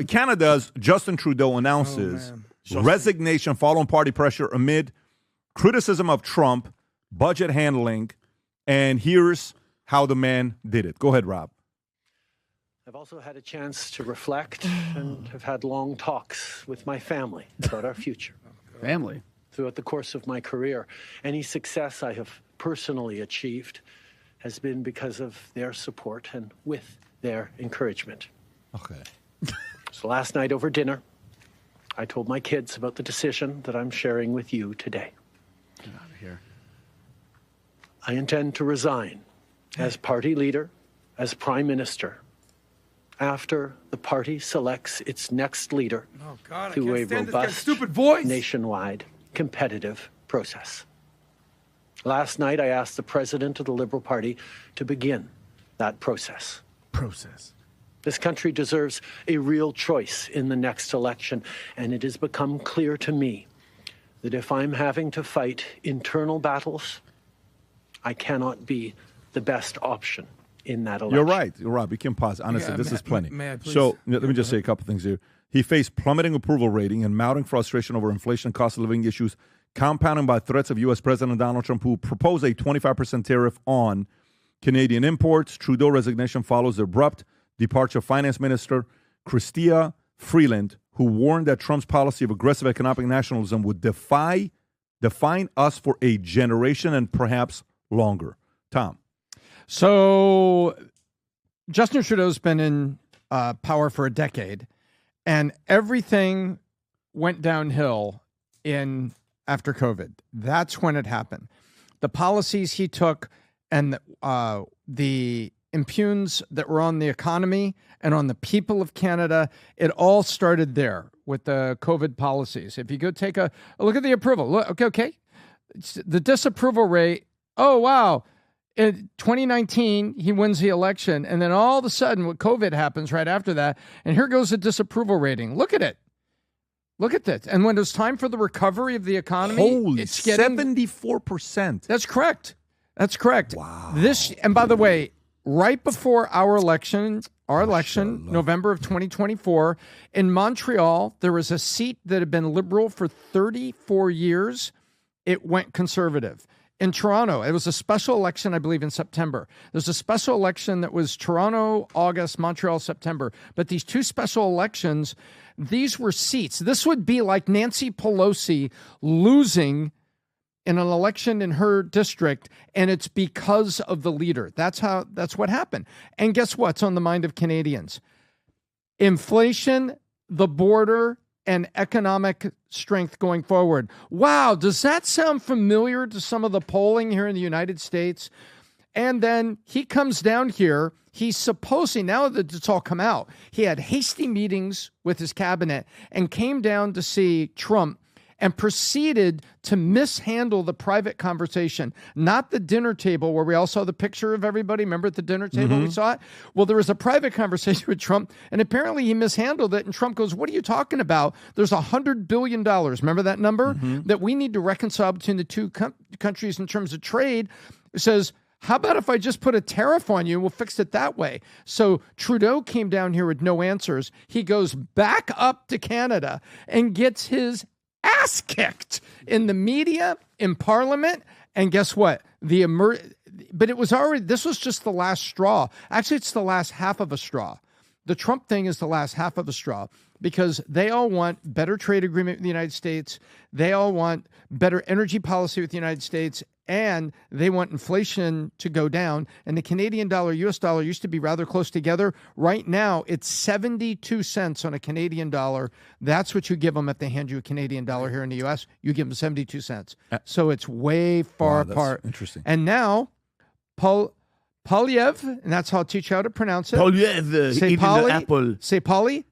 Canada's Justin Trudeau announces resignation following party pressure amid criticism of Trump, budget handling, and here's how the man did it. Go ahead, Rob. I've also had a chance to reflect and have had long talks with my family about our future. Family? Throughout the course of my career, any success I have personally achieved has been because of their support and with their encouragement. Okay. So last night over dinner, I told my kids about the decision that I'm sharing with you today. Get out of here. I intend to resign as party leader, as Prime Minister, after the party selects its next leader through a robust, nationwide, competitive process. Last night, I asked the President of the Liberal Party to begin that process. This country deserves a real choice in the next election, and it has become clear to me that if I'm having to fight internal battles, I cannot be the best option in that election. You're right, Rob. You can pause. Honestly, this is plenty. So let me just say a couple things here. He faced plummeting approval rating and mounting frustration over inflation and cost of living issues, compounded by threats of U.S. President Donald Trump, who proposed a 25% tariff on Canadian imports. Trudeau resignation follows the abrupt departure of Finance Minister Chrystia Freeland, who warned that Trump's policy of aggressive economic nationalism would define us for a generation and perhaps longer. Tom. So Justin Trudeau's been in power for a decade, and everything went downhill after COVID. That's when it happened. The policies he took and the impugns that were on the economy and on the people of Canada, it all started there with the COVID policies. If you go take a look at the approval, look, okay. The disapproval rate, oh, wow. In 2019, he wins the election, and then all of a sudden, what COVID happens right after that, and here goes the disapproval rating. Look at it. Look at this. And when it's time for the recovery of the economy, it's getting 74%. That's correct. That's correct. Wow. And by the way, right before our election, November of 2024, in Montreal, there was a seat that had been Liberal for 34 years. It went Conservative. In Toronto, it was a special election, I believe, in September. There's a special election that was Toronto, August, Montreal, September. But these two special elections, these were seats. This would be like Nancy Pelosi losing in an election in her district, and it's because of the leader. That's what happened. And guess what's on the mind of Canadians? Inflation, the border, and economic strength going forward. Wow, does that sound familiar to some of the polling here in the United States? And then he comes down here. He's supposing, now that it's all come out, he had hasty meetings with his cabinet and came down to see Trump and proceeded to mishandle the private conversation, not the dinner table where we all saw the picture of everybody. Remember at the dinner table we saw it? Well, there was a private conversation with Trump, and apparently he mishandled it, and Trump goes, what are you talking about? There's $100 billion, remember that number, that we need to reconcile between the two countries in terms of trade. It says, how about if I just put a tariff on you and we'll fix it that way? So Trudeau came down here with no answers. He goes back up to Canada and gets his ass kicked in the media, in Parliament, and guess what? But it was already, this was just the last straw. Actually, it's the last half of a straw. The Trump thing is the last half of a straw because they all want better trade agreement with the United States. They all want better energy policy with the United States, and they want inflation to go down. And the Canadian dollar, US dollar used to be rather close together. Right now, it's 72 cents on a Canadian dollar. That's what you give them if they hand you a Canadian dollar here in the US. You give them 72 cents. So it's way far apart. Interesting. And now, Polyev, and that's how I'll teach you how to pronounce it. Polyev, say eating the apple. Say Polyev.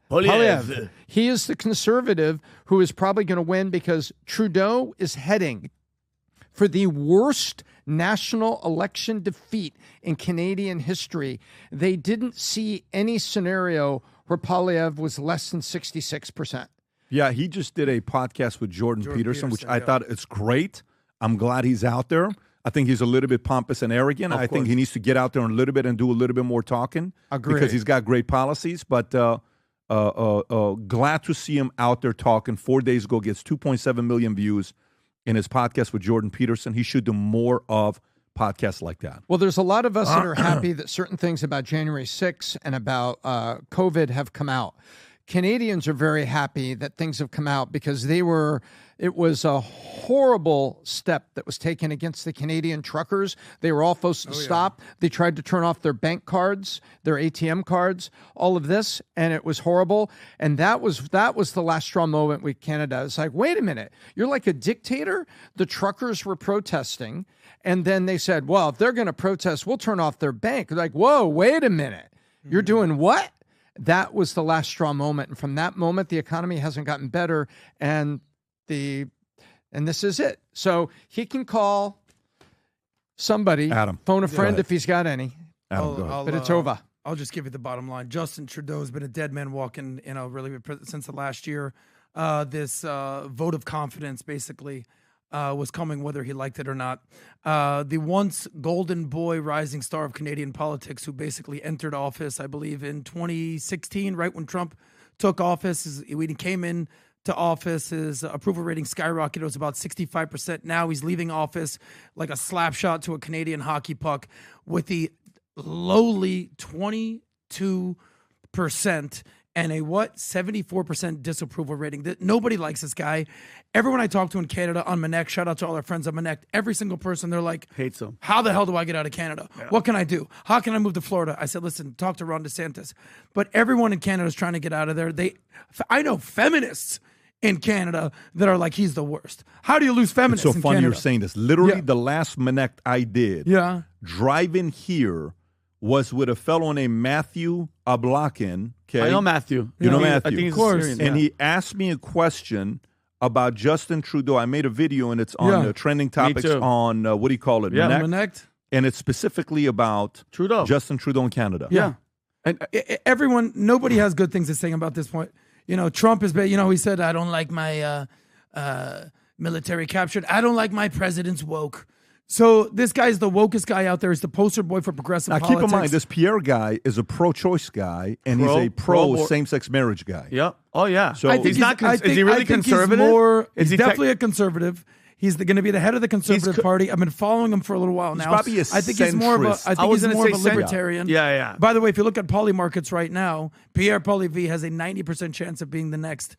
Polyev. He is the conservative who is probably going to win because Trudeau is heading for the worst national election defeat in Canadian history. They didn't see any scenario where Polyev was less than 66%. Yeah, he just did a podcast with Jordan Peterson, which I thought it's great. I'm glad he's out there. I think he's a little bit pompous and arrogant. I think he needs to get out there a little bit and do a little bit more talking. Agreed. Because he's got great policies. But Glad to see him out there talking. 4 days ago, gets 2.7 million views in his podcast with Jordan Peterson. He should do more of podcasts like that. Well, there's a lot of us that are happy that certain things about January 6th and about COVID have come out. Canadians are very happy that things have come out because it was a horrible step that was taken against the Canadian truckers. They were all supposed to stop. They tried to turn off their bank cards, their ATM cards, all of this, and it was horrible. And that was the last straw moment with Canada. It's like, wait a minute, you're like a dictator? The truckers were protesting, and then they said, well, if they're going to protest, we'll turn off their bank. They're like, whoa, wait a minute. You're doing what? That was the last straw moment. And from that moment, the economy hasn't gotten better. And this is it. So he can call somebody, Adam, phone a friend if he's got any. Adam, but it's over. I'll just give you the bottom line. Justin Trudeau has been a dead man walking, really since the last year. This vote of confidence basically was coming whether he liked it or not. The once golden boy rising star of Canadian politics who basically entered office, I believe, in 2016, right when Trump took office. When he came in to office, his approval rating skyrocketed. It was about 65%. Now he's leaving office like a slap shot to a Canadian hockey puck with the lowly 22% and a 74% disapproval rating. Nobody likes this guy. Everyone I talk to in Canada on Manek, shout out to all our friends on Manek, every single person, they're like, hates him. How the hell do I get out of Canada? Yeah. What can I do? How can I move to Florida? I said, listen, talk to Ron DeSantis. But everyone in Canada is trying to get out of there. I know feminists in Canada that are like, he's the worst. How do you lose feminists in Canada? It's so funny you're saying this. Literally, the last Manek I did, driving here, was with a fellow named Matthew Ablakin. Okay? I know Matthew. You know Matthew. I think he's of course. Syrian, and he asked me a question about Justin Trudeau. I made a video, and it's on trending topics on, what do you call it? Yeah, Manek. And it's specifically about Trudeau. Justin Trudeau in Canada. Yeah. And nobody has good things to say about this point. Trump has been, he said, I don't like my military captured. I don't like my president's woke. So this guy's the wokest guy out there. He's the poster boy for progressive politics. Now, keep in mind, this Pierre guy is a pro-choice guy, and he's a pro-same-sex marriage guy. Yep. Oh, yeah. So is he really conservative? He's definitely a conservative. He's going to be the head of the Conservative Party. I've been following him for a little while now. He's probably I think he's more of a libertarian. Yeah. By the way, if you look at Polymarkets right now, Pierre Poilievre has a 90% chance of being the next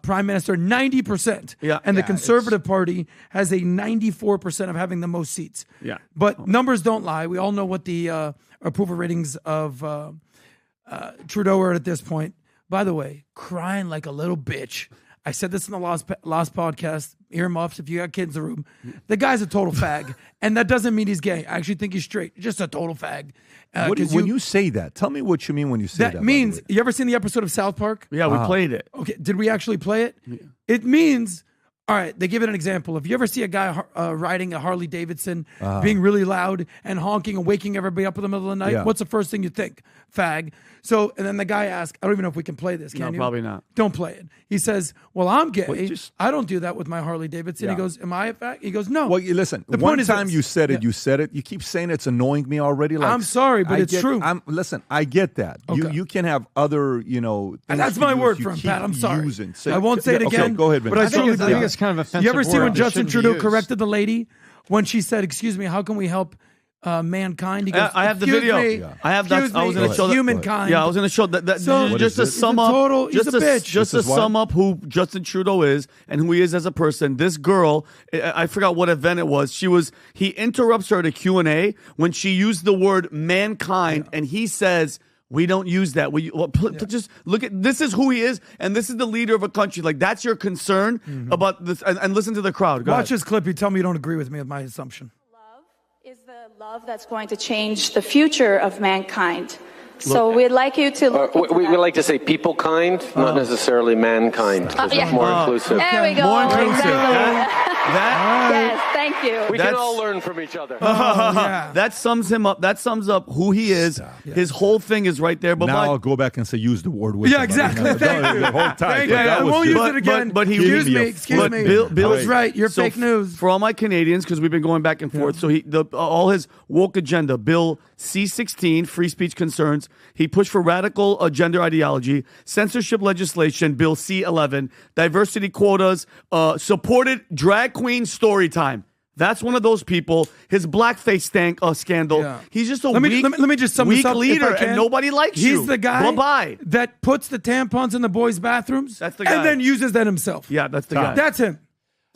Prime Minister, 90%. Yeah. And the Conservative Party has a 94% of having the most seats. Yeah. But numbers don't lie. We all know what the approval ratings of Trudeau are at this point. By the way, crying like a little bitch. I said this in the last podcast. Earmuffs, if you got kids in the room. The guy's a total fag. And that doesn't mean he's gay. I actually think he's straight. Just a total fag. When you say that, tell me what you mean when you say that. That means, you ever seen the episode of South Park? Yeah, we played it. Okay, did we actually play it? Yeah. It means, all right, they give it an example. If you ever see a guy riding a Harley Davidson, being really loud and honking and waking everybody up in the middle of the night, what's the first thing you think? Fag. So, and then the guy asks, I don't even know if we can play this, can you? Probably not. Don't play it. He says, well, I'm gay. I don't do that with my Harley Davidson. He goes, am I a fag? He goes, no. Well, listen, the one time you said it, you said it. You keep saying it's annoying me already. Like, I'm sorry, but it's true. Listen, I get that. Okay. You can have other, and that's my word for him, Pat. I'm sorry. I won't say it again. Okay, go ahead, Vinny. But I think it's kind of offensive. You ever see when word. Justin Trudeau corrected the lady when she said, excuse me, how can we help mankind? He goes, I have the video. I have that. I was going to show humankind. Yeah, I was going to show that. So, just to sum up, he's a bitch. Just to sum up who Justin Trudeau is and who he is as a person. This girl, I forgot what event it was. He interrupts her at a Q&A when she used the word mankind, and he says, we don't use that. Just look at this is who he is, and this is the leader of a country. Like, that's your concern about this, and listen to the crowd. Watch this clip. You tell me you don't agree with me with my assumption. Is the love that's going to change the future of mankind. So we'd like you to look into we like to say people kind, not necessarily mankind, because it's more inclusive. There we go. More inclusive. Exactly. Yes, thank you. We can all learn from each other. That sums him up. That sums up who he is. His whole thing is right there. But now I'll go back and say use the word wisdom. Yeah, exactly. Thank you. I won't use it again. But he excuse me. Bill's right. You're fake news. For all my Canadians, because we've been going back and forth. So all his woke agenda, Bill C-16, free speech concerns. He pushed for radical gender ideology, censorship legislation, Bill C-11, diversity quotas, supported drag queen story time. That's one of those people. His blackface scandal. Yeah. He's just let me just sum this up leader, and nobody likes you. He's the guy that puts the tampons in the boys' bathrooms. That's the guy, and then uses that himself. Yeah, that's the guy. That's him.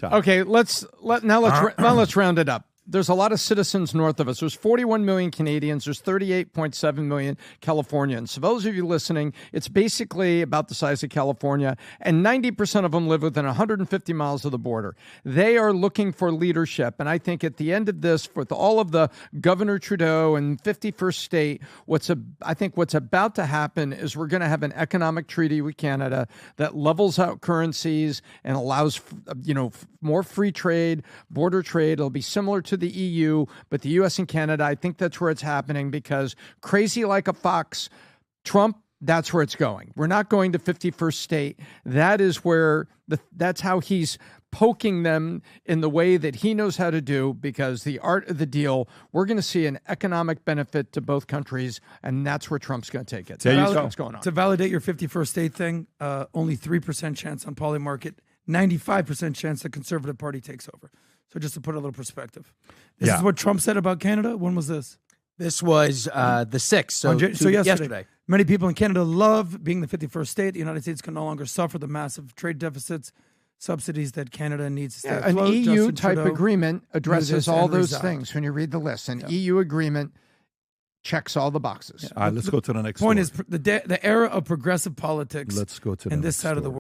Okay, let's round it up. There's a lot of citizens north of us. There's 41 million Canadians. There's 38.7 million Californians. So those of you listening, it's basically about the size of California, and 90% of them live within 150 miles of the border. They are looking for leadership, and I think at the end of this, with all of the Governor Trudeau and 51st state, what's about to happen is we're going to have an economic treaty with Canada that levels out currencies and allows, more free trade, border trade. It'll be similar to the EU, but the US and Canada, I think that's where it's happening because crazy like a fox, Trump, that's where it's going. We're not going to 51st state. That is where that's how he's poking them in the way that he knows how to do, because the art of the deal, we're going to see an economic benefit to both countries, and that's where Trump's going to take it. So that's what's going on. To validate your 51st state thing, only 3% chance on poly market, 95% chance the Conservative Party takes over. So just to put a little perspective. This is what Trump said about Canada. When was this? This was the 6th. So yesterday. Many people in Canada love being the 51st state. The United States can no longer suffer the massive trade deficits, subsidies that Canada needs to stay afloat. An EU-type agreement addresses all those things when you read the list. An EU agreement checks all the boxes. All right, let's go to the next point. The era of progressive politics. Let's go to this side of the world.